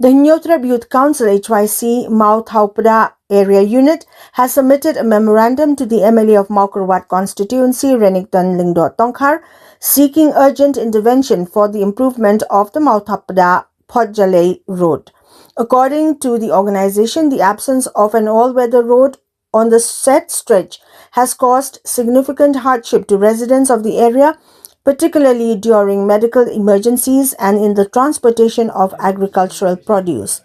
The Nyotrab Youth Council HYC Mawkyrwat Area Unit has submitted a memorandum to the MLA of Mawkyrwat constituency, Renington Lingdot Tongkhar, seeking urgent intervention for the improvement of the Mawkyrwat Mla road. According to the organization, the absence of an all-weather road on the said stretch has caused significant hardship to residents of the area, particularly during medical emergencies and in the transportation of agricultural produce.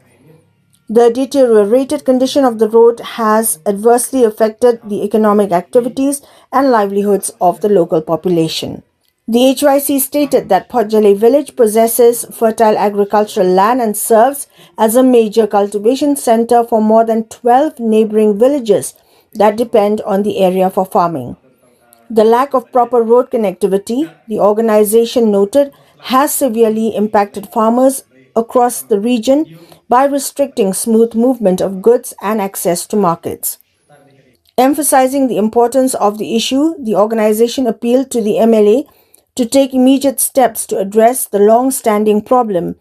The deteriorated condition of the road has adversely affected the economic activities and livelihoods of the local population. The HYC stated that Mla village possesses fertile agricultural land and serves as a major cultivation center for more than 12 neighboring villages that depend on the area for farming. The lack of proper road connectivity, the organization noted, has severely impacted farmers across the region by restricting smooth movement of goods and access to markets. Emphasizing the importance of the issue, the organization appealed to the MLA to take immediate steps to address the long-standing problem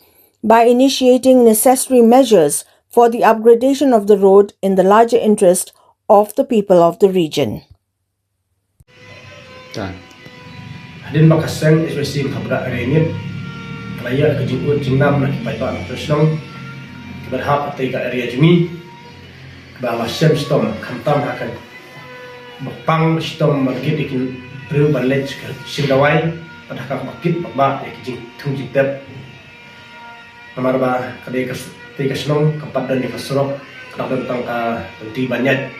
by initiating necessary measures for the upgradation of the road in the larger interest of the people of the region. Hadin makasang especially kabra renit kalaya ke jingud jingnam nak paipa tersenong berhak atai ka area jumi ba masem stom khamtam hakan bapang stom market ikin pru balej ke singawai pada ka market ba ke jing thung jitep amar ba kadai ka tai ka senong kapat dan ka sorok kadang tentang ka di banyak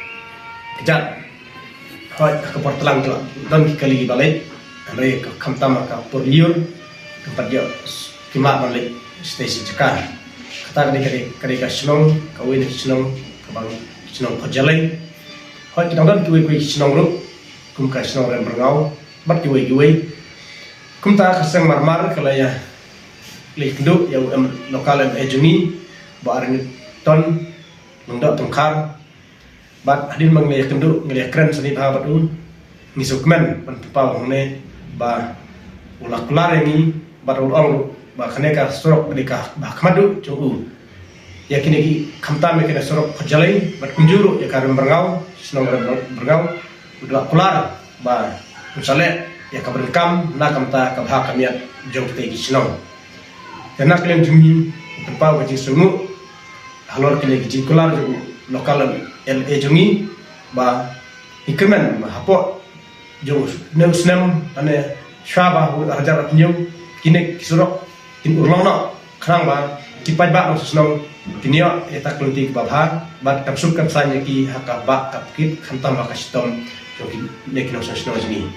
kejat hoi ka portlang tu dan kali balej Ambil kamtam ka porliur tempat dia kimak balik stasi cekar kata kali ka senong kawin senong kabang senong perjalanan hoi kita kan kui senong ru kum ka senong rem berngau bat kui kum ta kasang marmar kalaya lekdu ya lokal ejuni ba arni ton mengdak tongkar bat hadin menglek kendu ngelek keren seni ba batu ngisukmen pau ne ba ulak kular ini baru orang ba kaneka sorok mereka ba kamadu cung yakin lagi kamtam mereka sorok perjalanan bat kunjuru ya karam berngau senong berngau udah kular ba misalnya ya kaberkam na kamta kabha kamiat jong tegi senong karena kalian jumi tempat wajib sungu halor kini gigi kular jo lokal LA jungi ba ikemen ba hapok jo neusnem ane syabah raja ratnyum kini kisurok kin urlong no krang ba kipai ba no senong kinio eta klunti babha ba kapsuk kapsanya ki hakaba kapkit khantam ba kastom jo ki nekino senong jini